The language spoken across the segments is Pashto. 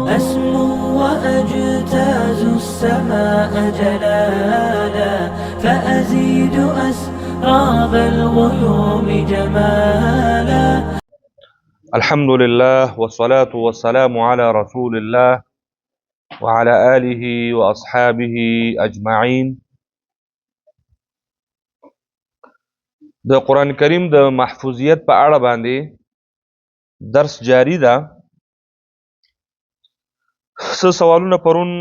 أسمو وأجتاز السماء جلالا فأزيد أسراب الغيوم جمالا. الحمد لله والصلاة والسلام على رسول الله وعلى آله وأصحابه أجمعين. د قرآن کریم د محفوظیت په اړه باندې درس جاری ده. څه سوالونه پرون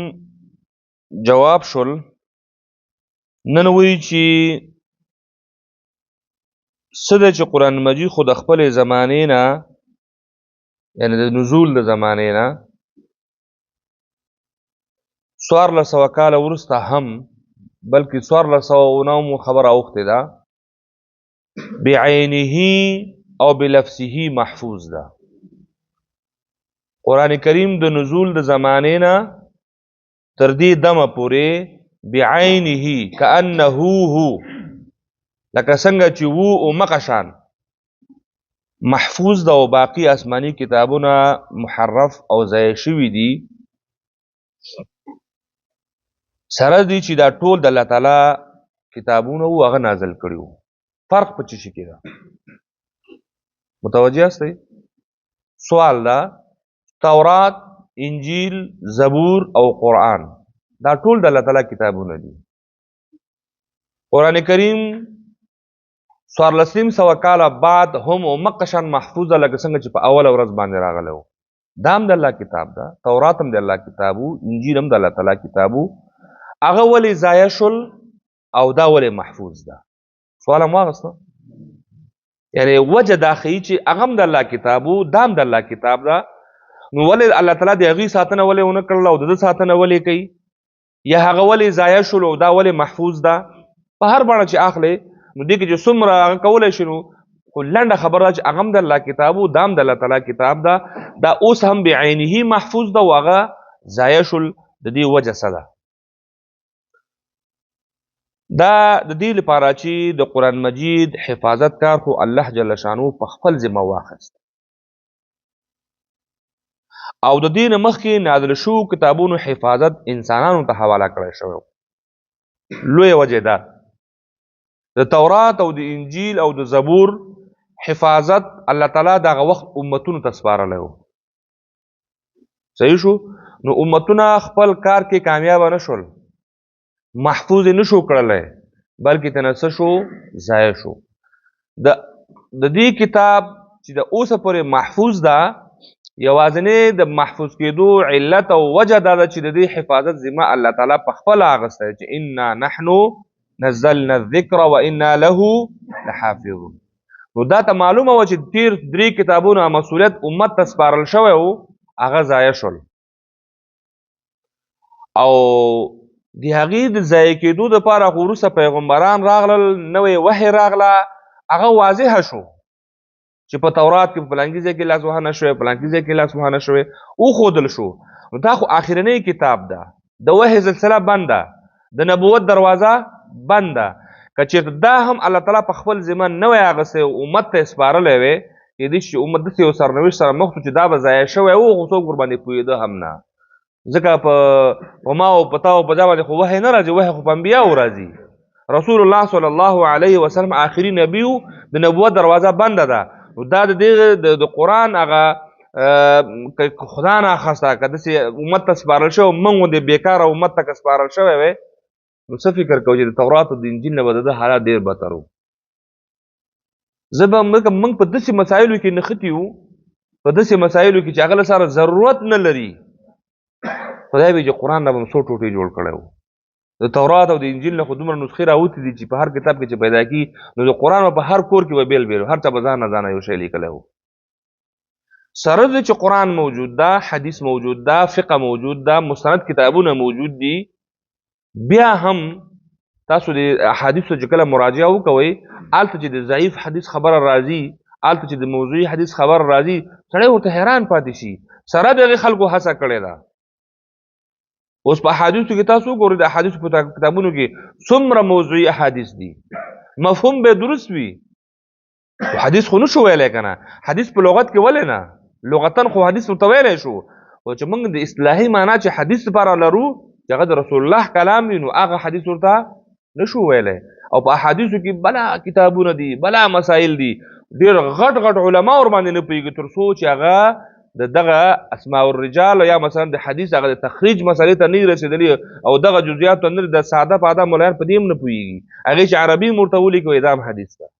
جواب شول. نن وایي چې څه ده چې قرآن مجید خو د خپلې زمانې نه، یعنی د نزول د زمانې نه 1400 کاله وروسته هم، بلکې 1409 خبره اوښتې ده، بعینه او بلفظه محفوظ ده. قرآن کریم د نزول د زمانې نه تر دې دمه پورې بعینه کأنه هو، لکه څنګه چې وو او مقشان محفوظ ده، او باقی آسمانی کتابونه محرف او ضایع شوي دي. سره دي چې دا ټول د الله تعالی کتابونه وو، هغه نازل کړي وو. فرق په څه شي کې ده؟ متوجه یاستئ؟ سوال ده، تورات، انجیل، زبور او قرآن دا ټول د الله تعالی کتابونه دي. قرآن کریم 1400 کاله بعد هم مقشن محفوظه، لکه څنګه چې په اوله ورځ باندې راغلی و. دا هم د الله کتاب ده، تورات هم د الله کتاب و، انجیل هم د الله تعالی کتاب و. هغه ولې ضایع شول او دا ولې محفوظ ده؟ سوال هم واغسته. یعنی وجه دا ښیي چې هغه هم د الله کتاب و، دا هم د الله کتاب ده، نو ولې الله تعالی د هغې ساتنه ولې ونه کړله او د ده ساتنه ولې کوي؟ یا هغه ولې ضایع شول او دا ولې محفوظ ده؟ په هر بڼه چې اخلئ نو دې کې چې څومره هغه کولی شي، نو خو لنډه خبره ده چې هغه هم د الله کتاب و، دا هم د الله تعالی کتاب ده. دا اوس هم بعینه محفوظ ده او هغه ضایع شول. د دې وجه څه ده؟ دا د دې لپاره چې د قرآن مجید حفاظت کار خو الله جل شانو په خپل ذمه واخیست، او د دې نه مخکې نازل شوو کتابونو حفاظت انسانانو ته حواله کړی شوی. لویه وجه ده د تورات او د انجیل او د زبور حفاظت الله تعالی دغه وخت امتونو ته سپارلی و. صحیح شو؟ نو امتونه خپل کار کې کامیابه نه شول، محفوظ نه شو کړلی، بلکې تنه څه شو؟ ضایع شو. د دې کتاب چې د اوسه پورې محفوظ ده، یوازینی د محفوظ کېدو علت او وجه دا ده چې د دې حفاظت ذمه الله تعالی په خپله اخیستی چې انا نحنو نزلنا الذکر و انا له لحافظون. نو دا ته معلومه وه چې تیر 3 کتابونو مسؤلیت امت ته سپارل شوی و، هغه ضایع شول. او د هغې د ضایع کېدو دپاره خو وروسته پیغمبران راغلل، نوې وحی راغله، هغه واضحه شو چې په تورات کې په فلانکي ځای کې لاسوهنه شوی، فلانکي ځای کې لاسوهنه شوی، وښودل شو. نو دا خو آخرنی کتاب ده، د وحی سلسله بنده، د نبوت دروازه بنده. که چېرته دا هم الله تعالی په خپل ذمه نه وی اخیستی او امت ته یې سپارلی وی، کېدای شي چې امت داسې یو سرنوشت سره مخ شو چې دا به ضایع شوی و، خو څوک ورباندې پوهېده هم نه. ځکه په ما او په تا او په چا باندې خو وحی نه راځي، وحی خو په انبیاو راځي. رسول الله صلی الله علیه وسلم آخري نبي و، د نبوت دروازه بنده ده. دا د دې د قرآن هغه خدا نه اخسته، که داسې امت ته سپارل شوی، موږ غوندې بېکاره امت ته که سپارل شوی وی، نو څه فکر کوو چې د تورات او د انجیل نه به د ده حالات ډېر بدتر و. موږ په داسې مسایلو کې نښتي وو، په داسې مسایلو کې چې هغه له سره ضرورت نه لري، خدای به چې قرآن نه به م څو ټوټې جوړ کړی و. د تورات او د انجیل نه خو دومره نسخې راوتې دي چې په هر کتاب کې چې پیدا کي، نو د قرآن به په هر کور کې به بیل بیل، هر چا به ځان نه ځانه یو شی لیکلی و. سره د چې قرآن موجود ده، حدیث موجود ده، فقه موجود ده، مستند کتابونه موجود دي، بیا هم تاسو د احادیثو چې کله مراجعه وکوئ، هلته چې د ضعیف حدیث خبره راځي، هلته چې د موضوعي حدیث خبره راځي، سړی ورته حیران پاتې شي. سره د هغې خلکو هڅه کړې ده. اوس په احادیثو کې تاسو وګورئ، د احادیثو په کتابونو کې څومره موضوعي احادیث دي، مفهوم به درست وي. حدیث خو نشو ویلی که نه، حدیث په لغت کې ولې نه؟ لغتن خو حدیث ورته ویلی شو، او چې موږ د اصطلاحي معنا چې حدیث لپاره لرو چې هغه د رسول الله کلام وي نو هغه حدیث ورته نشو ویلی او په احادیثو کې بلا کتابونه دي بلا مسائل دي ډېر غټ غټ علما ورباندې نه پوهېږي تر څو چې هغه د دغه اسماء الرجال یا مثلا د حدیث هغه د تخریج مسئلې ته نه رسېدلي او دغه جزئیات ته نه د ساده پاده ملایان په دې هم نه پوهېږي هغې چې عربي هم ورته ولیکي وایي دا هم حدیث ده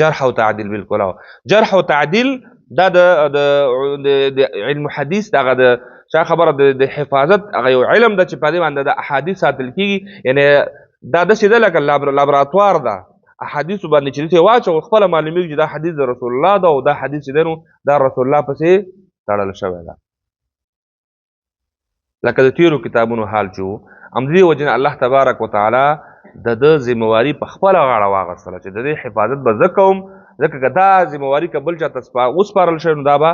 جرح او تعدیل بالکل جرح او تعدیل دا د علم حدیث دغه د چا خبره د حفاظت هغه یو علم ده چې په دې باندې د احادیث ساتل کېږي یعنې دا داسې ده لکه لابراتوار ده احادیثو باندې چې دې واچو خپله معلومیږي چې دا حدیث د رسول الله ده او دا حدیث چې دی نو دا رسول الله پسې تړل شوی ده لکه د تیرو کتابونو حال چې و همدې وجې نه الله تبارک وتعالی د ده ذمواري په خپله غاړه واخیستله چې د دې حفاظت به زه کوم ځکه که دا ذمواري که بل چاته وسپارل شوی نو دا به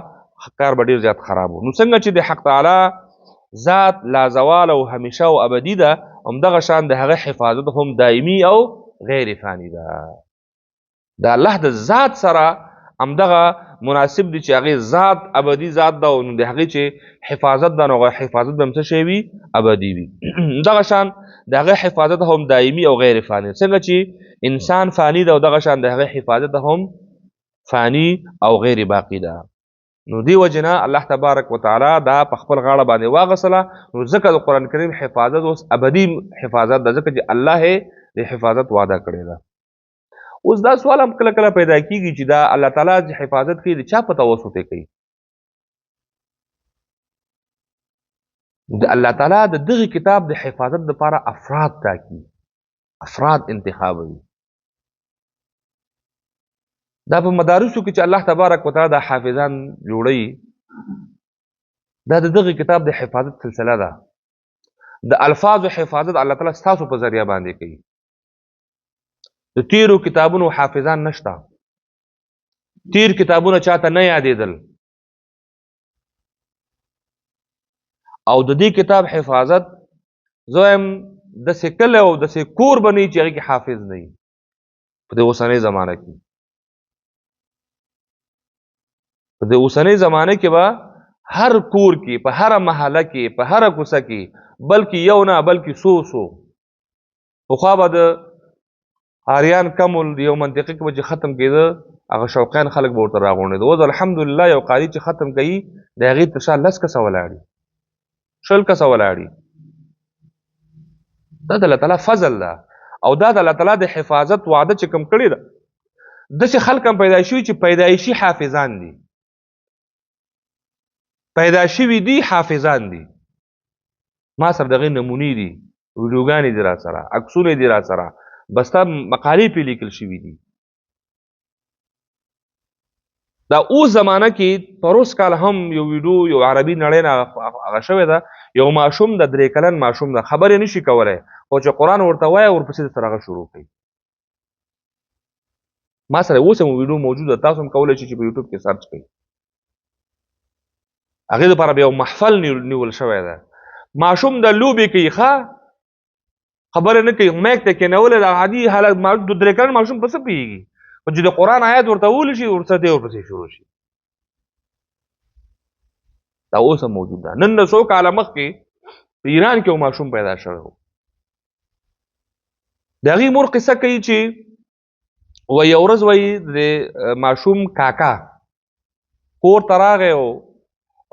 کار به ډېر زیات خراب و نو څنګه چې د حق تعالی ذات لازوال او همیشه او ابدي ده همدغه شان د هغه حفاظت هم دایمي او غیر فانی ده د الله د ذات سره همدغه مناسب دي چې هغې ذات ابدي ذات ده نو د هغې چې حفاظت ده نو هغه حفاظت به هم څه شی وي ابدي وي دغه شان د هغې حفاظت هم دایمي او غیر فانی څنګه چې انسان فانی ده او دغه شان د هغې حفاظت هم فانی او غیر باقي ده نو دی وجې نه الله تبارک وتعالی دا په خپل غاړه باندې واغسله نو ځکه د قرآن کریم حفاظت اوس ابدي حفاظت ده ځکه چې الله یې د حفاظت وعده کړې ده اوس دا سوال هم کله کله پیدا کېږي چې دا الله تعالی چې حفاظت کوي د چا په توسط یې کوي د الله تعالی د دغه کتاب د حفاظت لپاره افراد ټاکي افراد انتخابوي دا په مدارسو کې چې الله تبارک وتعالی د حافظان جوړوي دا د دغه کتاب د حفاظت سلسله ده د الفاظو حفاظت الله تعالی ستاسو په ذریعه باندې کوي د تیرو کتابونو حافظان نشته تیر کتابونه چاته نه یادېدل او د دې کتاب حفاظت زه وایم داسې کلی او داسې کور به نه وي چې هغې کې حافظ نه وي په دې اوسنۍ زمانه کې په دې اوسنۍ زمانه کې به هر کور کې په هره محله کې په هره کوڅه کې بلکې یو نه بلکې څو پخوا به د آریان کمول یو منطقي کې به چې ختم کېده هغه شوقیان خلک به ورته راغونډېده اوس الحمدلله یو قاري چې ختم کوي د هغې تر شا 10 کسه ولاړي 20 کسه ولاړي دا د الله تعالی فضل ده او دا د الله تعالی د حفاظت وعده چې کوم کړې ده داسې خلک هم پیدا شوي چې پیدایشي حافظان دي پیدا شوي دي حافظان دي ما سره دغې نمونې دي ویډیوګانې دي را سره عکسونه دي را سره بس تا مقالې پې لیکل شوي دي دا اوس زمانه کې پروس کال هم یو ویډیو یو عربي نړۍ نه هغه شوې ده یو ماشوم د 3 کلن ماشوم ده خبرې نشي کولی خو چې قرآن ورته وایه ورپسې سره هغه شروع کوي ما سره اوس هم ویډیو موجود ده تاسو هم کولی شئ چې په یوټیوب کې سرچ کړئ هغې دپاره بیا یو محفل نیول شوی ده ماشوم د لوبې کوي ښه خبره نه کوي میک ته کېنولی د عادي حالت د 3 کلن ماشوم په څه پوهېږي خو چې د قرآن آیات ورته وویلی شي ورسره دی ورپسې شروع شي دا اوس هم موجود ده نن د 100 کاله مخکې په ایران کې یو ماشوم پیدا شوی و د هغې مور قصه کوي چې وایي یو ورځ وایي د ماشوم کاکا کور ته راغی او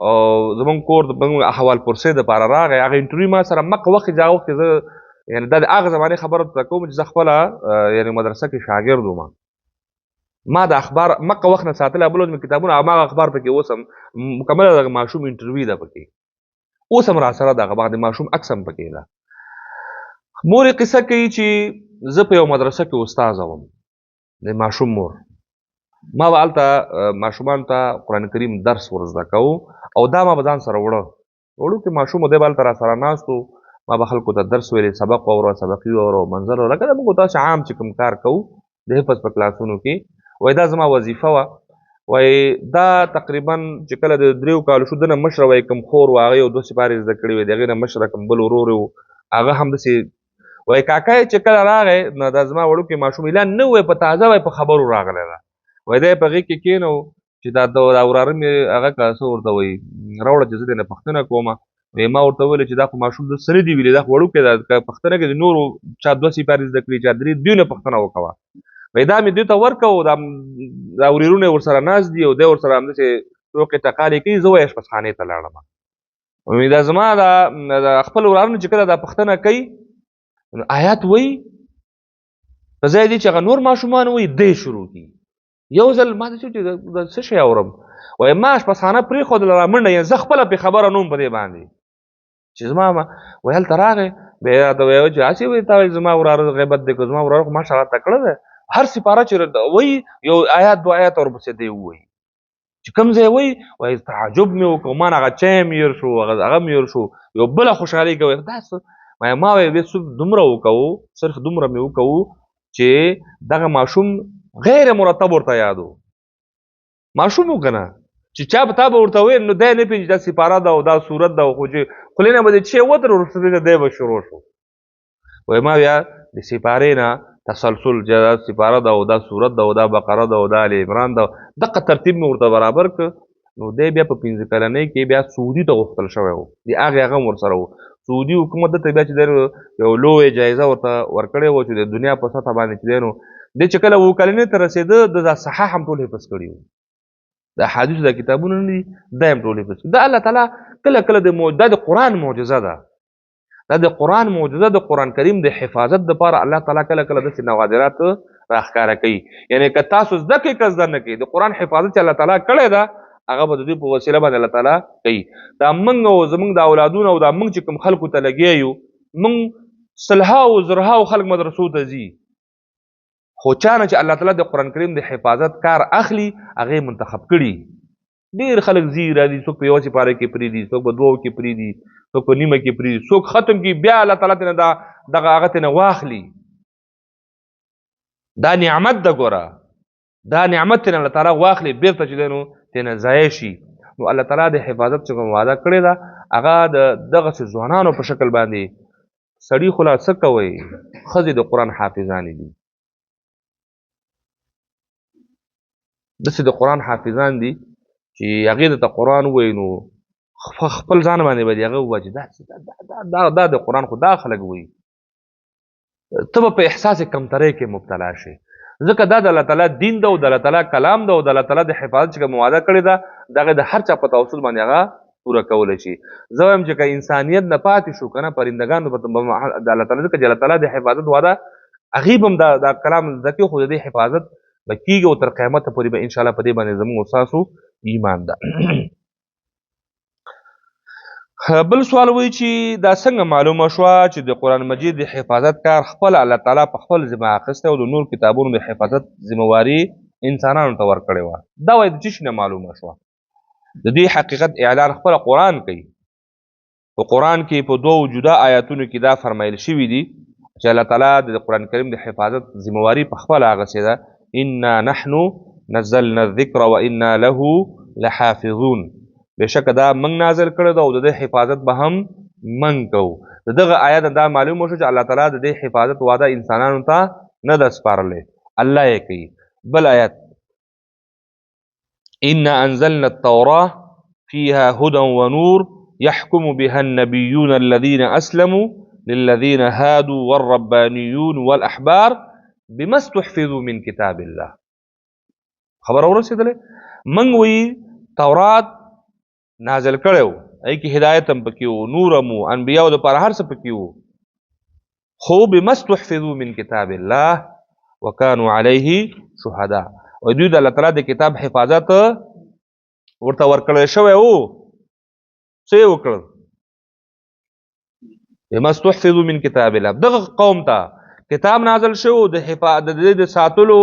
زمونږ کور د احوال پرسې دپاره راغی هغه انټرویو ما سره مقه وخت چې هغه وخت زه یعنې دا د هغه زمانې خبره ته کوم چې زه خپله یعنې مدرسه کې شاګرد وم ما د اخبار مقه وخت نه ساتلی بل مې کتابونه هماغه اخبار پکې اوس هم مکمله د ماشوم انټرویو ده پکې اوس هم را سره دغه بعد ماشوم عکس هم پکې ده مور یې قصه کوي چې زه په یو مدرسه کې استاذه وم د ماشوم مور ما به هلته ماشومانو ته قرآن کریم درس ور زده کوو او دا ما به ځان سره وړو کې ماشوم دی به هلته را سره ناست و ما به خلکو ته درس ویلی سبق واوره سبقي واوره منظر واوره لکه موږ تاسو عام چې کوم کار کوو د حفظ په کلاسونو کې وایي دا زما وظیفه وه وایي دا تقریبا چې کله د 3 کالو شو دنه مشره وایي کوم خور و هغه یو 2 سپارې زده کړي وي د هغې نه مشره کوم بل ورور و هغه هم داسې وایي کاکا یې چې کله راغی نو دا زما وړوکی ماشوم اعلان نه وایي په تازه وایي په خبرو راغلی ده وایي دی په هغې کې کېنو چې دا وراره مې هغه څه ورته وایي راوړه چې زه دې نه پوښتنه کومه ما ورته وویل چې دا خو ماشوم دلته څه نه دي ویلي دا خو وړوکی ده که پوښتنه کوي د نورو چا 2 سپارې زده کړي چا 3 دوی نه پوښتنه وکوه وایي دا مې دوی ته ورکوو دا ورېرونه یې ورسره ناست دي او دی ورسره همداسې ټوکې ټقالې کوي زه وایي اشپزخانې ته لاړم دا زما د خپل ورارونه چې کله دا پوښتنه کوي آیات وایي په ځای دي چې هغه نور ماشومان وایي دی شروع کړي یو ځل ما ته چې د څه شی اورم وایي ما اشپزخانه پرېښودله را منډه یم زه خپله پرې خبره نه وم په دې باندې چې زما وایي هلته راغی بیا یې راته ویل چې هسې وایي تا وایي زما وراره غیبت دی که زما وراره خو ماشاءالله تکړه دی هر سپاره چې وایي یو آیات 2 آیات ورپسې دی ووایي چې کوم ځای وایي تعجب مې وکړ ما نه هغه چای مې هېر شو هغه مې هېر شو یو بله خوشحالي کوي دا څه ما وایي دومره وکوو صرف دومره مې وکوو چې دغه ماشوم غیر مرتب ورته یادو ماشوم و که نه چې چا به تا به ورته ویل نو دی نه پېژني دا سپاره ده او دا صورت ده خو چې خولې نه به دې چې ودرې ورسته دی به شروع شو وایي ما بیا د سپارې نه تسلسل دا سپاره ده او دا صورت ده او دا بقره ده او دا آل عمران ده دغه ترتیب مې ورته برابر کړ نو دی بیا په 15 کلنۍ کې بیا سعودي ته غوښتل شوی و د هغې هغه هم ورسره و سعودي حکومت دلته بیا چې دی یو لویه جایزه ورته ورکړې وه چې د دنیا په سطحه باندې چې دی نو دی چې کله 7 کلنۍ ته رسېده د دا صحاح هم ټول حفظ کړي وو د احادیثو دا کتابونه نه دي دا هم ټول حفظ کړي دا الله تعالی کله کله دا د قرآن معجزه ده دا د قرآن معجزه د قرآن کریم د حفاظت دپاره الله تعالی کله کله داسې نوادرات راښکاره کوي یعنې که تاسو زده کړئ که زده نه کړئ د قرآن حفاظت چې الله تعالی کړی ده هغه به د دوی په وسیله باندې الله تعالی کوي دا موږ او زموږ د اولادونه او دا موږ چې کوم خلکو ته لګیا یو موږ سلهاو زرهاو خلک مدرسو ته ځي خو چا نه چې الله تعالی د قرآن کریم د حفاظت کار اخلي هغې منتخب کړي ډېر خلک ځي راځي څوک په یوه سپاره کې پرېږدي څوک په 2 کې پرېږدي څوک په نیمه کې پرېږدي څوک ختم کړي بیا الله تعالی ترې دغه هغه ترې واخلي دا نعمت ده ګوره دا نعمت ترې الله تعالی واخلي بېرته چې دی نو ترې ضایع شي نو الله تعالی د حفاظت چې کوم وعده کړې ده هغه د دغسې ځوانانو په شکل باندې سړي خو لا څه کوئ ښځې د قرآن حافظانې دي داسې د قرآن حافظان دي چې هغې درته قرآن ووایي نو خپل ځان باندې به دې هغه ووایي چې دا د قرآن خو دا خلک وایي ته به په احساس کمترۍ کې مبتلا شي ځکه دا د الله تعالی دین ده او د الله تعالی کلام ده او د الله تعالی د حفاظت چې کوم وعده کړې ده د هغې د هر چا په توسل باندې هغه پوره کولی شي زه وایم چې که انسانیت نه پاتې شو که نه پرندګانو به د الله تعالی ځکه چې الله تعالی د حفاظت وعده هغې به هم دا کلام زده کوي خو د دې حفاظت به کېږي او تر قیامته پورې به انشاءالله په دې باندې زموږ او ستاسو ایمان ده بل سوال وایي چې دا څنګه معلومه شوه چې د قرآن مجید د حفاظت کار خپل الله تعالی په خپل ذمه اخیستی او د نور کتابونو د حفاظت ذمهواري انسانانو ته ورکړې وه دا وایي د څه شي نه معلومه شوه د دې حقیقت اعلان خپله قرآن کوي په قرآن کې په 2 جدا آیاتونو کې دا فرمایل شوي دي چې الله تعالی د قرآن کریم د حفاظت ذمهواري په خپله اخیستې ده انا نحن نزلنا الذکر وانا له لحافظون بېشکه دا موږ نازل کړی ده او د دې حفاظت به هم موږ کوو د دغه آیت دا معلومه شو چې الله تعالی د دې حفاظت وعده انسانانو ته نه ده سپارلی الله یې کوي بل آیت انا انزلنا التوراة فيها هدى ونور يحكم بها النبيون الذين اسلموا للذين هادوا والربانيون والاحبار بما استحفظوا من كتاب الله خبر ورسېدلې موږ وی تورات نازل کړی و هغې کې هدایت هم پکې و نور هم و انبیاو دپاره هر څه پکې و خو بما استحفظوا من کتاب الله وکانو علیه شهدا او دوی د الله تعالی د کتاب حفاظت ورته ورکړی شوی و څه یې وکړل بما استحفظوا من کتاب الله دغه قوم ته کتاب نازل شو د دې د ساتلو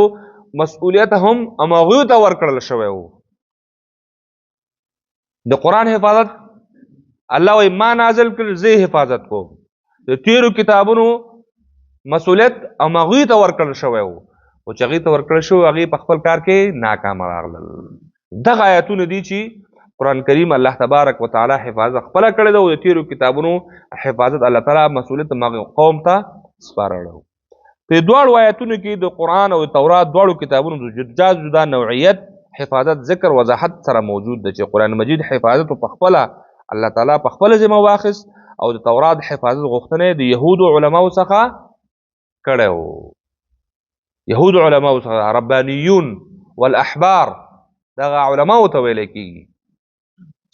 مسئولیت هم هغوی ته ورکړل شوی و د قرآن حفاظت الله وایي ما نازل کړ زه حفاظت کوم د تیرو کتابونو مسئولیت هغوی ته ورکړل شوی و خو چې هغې ته ورکړل شوی هغې په خپل کار کې ناکامه راغلل دغه آیتونه دي چې قرآن کریم الله تبارک وتعالی حفاظت خپله کړې ده او د تیرو کتابونو حفاظت الله تعالی مسئولیت قوم ته سپارلی په دواړو آیتونو کې د قرآن او د تورات دواړو کتابونو د جدا جدا نوعیت حفاظت ذکر وضاحت سره موجود ده چې قرآن مجید حفاظت په خپله الله تعالی په خپله ذمه واخیست او د تورات حفاظت غوښتنه د یهودو علماو څخه کړی و. یهودو علماو څخه ربانیون والاحبار دغه علماو ته ویلی کېږي.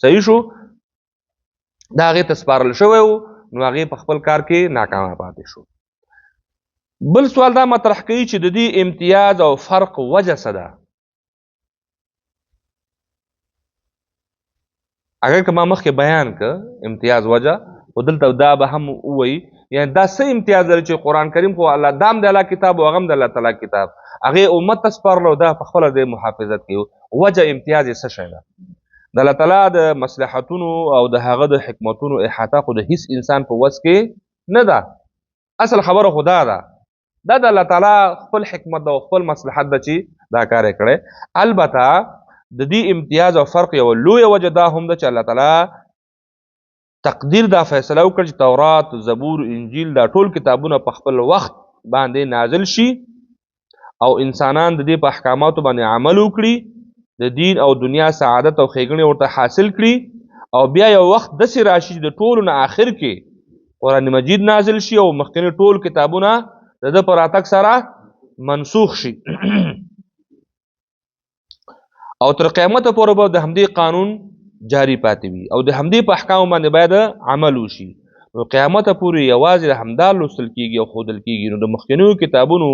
صحیح شو؟ دا هغې ته سپارل شوی و نو هغې په خپل کار کې ناکامه پاتې شو. بل سوال دا مطرح کوي چې د دې امتیاز او فرق وجه څه ده؟ اگر که ما مخکې بیان که امتیاز وجه خو دلته دا به هم ووایي یعنی دا څه امتیاز لري چې قرآن کریم خو الله دام د الله کتاب او هغه هم د الله تعالی کتاب هغې امت ته سپارلو دا په خپله د محافظت کوي. وجه امتیاز یې څه شی ده؟ د الله تعالی د مصلحتونو او د هغه د حکمتونو احاطه خو د هیڅ انسان په وس کې نه ده. اصل خبره خو دا ده دا د الله تعالی خپل حکمت ده او خپل مصلحت ده چې دا کار یې کړی. البته د دې امتیاز او فرق یوه لویه وجه دا هم ده چې الله تعالی تقدیر دا فیصله وکړه چې تورات، زبور، انجیل دا ټول کتابونه په خپل وخت باندې نازل شي او انسانان د دې په احکاماتو باندې عمل وکړي، د دین او دنیا سعادت او ښېګڼې ورته حاصل کړي او بیا یو وخت داسې راشي چې د ټولو نه آخر کې قرآن مجید نازل شي او مخکیني ټول کتابونه د ده په راتګ سره منسوخ شي او تر قیامته پورې به د همدې قانون جاری پاتې وي او د همدې په احکامو باندې باید عمل وشي. نو قیامته پورې یوازې د همدا لوستل کېږي او ښودل کېږي. نو د مخکینیو کتابونو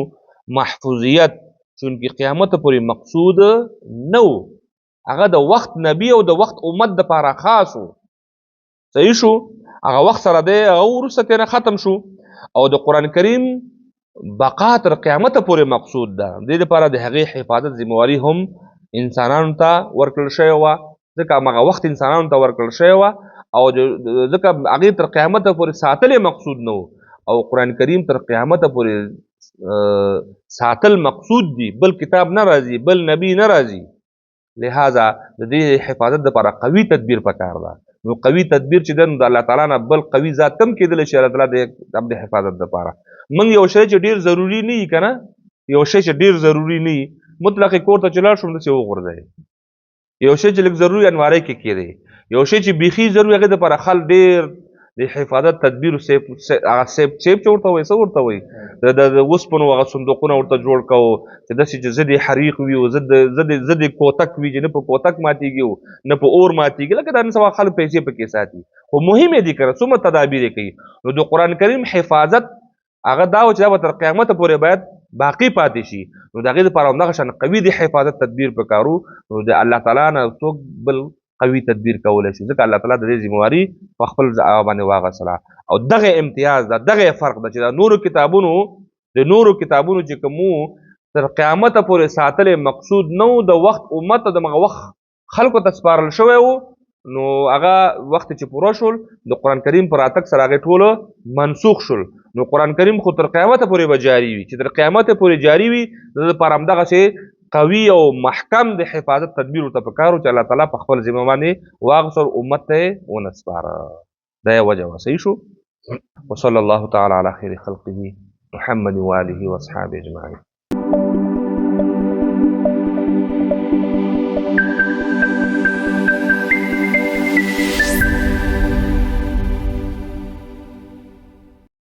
محفوظیت چونکې قیامته پورې مقصود نه و، هغه د وخت نبی او د وخت امت دپاره خاص و. صحیح شو؟ هغه وخت سره دی هغه وروسته ترې ختم شو او د قرآن کریم بقا تر قیامته پورې مقصود ده. دې دپاره د هغې حفاظت ذمواري هم انسانانو ته ورکړل شوې وه، ځکه هماغه وخت انسانانو ته ورکړل شوې وه او ځکه هغې تر قیامته پورې ساتل مقصود نه و او قرآن کریم تر قیامته پورې ساتل مقصود دي، بل کتاب نه راځي، بل نبی نه راځي. لہذا د دې حفاظت دپاره قوي تدبیر پکار ده. نو قوي تدبیر چې ده نو د الله تعالی نه بل قوي ذات کم کېدلی شي الله تعالی د حفاظت دپاره. موږ یو شی چې ډېر ضروري نه وي که نه، یو شی چې ډېر ضروري نه وي مطلق کور ته چې لاړ شو همداسې وغورځئ. یو شی چې لږ ضروري انوارۍ کې کېدی، یو شی چې بیخي ضروري هغې دپاره خل ډېر د حفاظت تدبیر هغه سیب چې ورته وایي څه ورته وایي د اوسپنو هغه صندوقونه ورته جوړ کوو چې داسې چې ضد حریق وي او ضد کوتک وي چې نه په کوتک ماتېږي او نه په اور ماتېږي. لکه دا نن سبا خلک پیسې پکې ساتي خو مهم یې دي که نه څومره تدابیر یې کوي. نو د قرآن کریم حفاظت هغه دا و چې دا به تر قیامته پورې باید باقي پاتې شي. نو د هغې دپاره همدغه شان قوي د حفاظت تدبیر پکار و. نو د الله تعالی نه څوک بل قوي تدبیر کولی شي ځکه الله تعالی د دې ذمواري په خپل باندې واغوستله. او دغه امتیاز ده، دغه فرق ده چې د نورو کتابونو چې کوم تر قیامته پورې ساتل مقصود نه و، د وخت امت ته دغه وخت خلکو ته سپارل شوی و. نو هغه وخت چې پوره شول د قرآن کریم پر راتګ سره هغې ټوله منسوخ شول. نو قرآن کریم خو تر قیامته پورې به جاري وي. چې تر قیامته پورې جاري وي د ده دپاره همدغسې قوي او محکم د حفاظت تدبیر ورته پکار و چې الله تعالی په خپل ذمه باندې واغوست او امت ته یې ونه سپاره. دا یې وجه وه. صحیح شو؟ وصلی الله تعالی علی خیر خلقه محمد و آله و اصحابه اجمعین.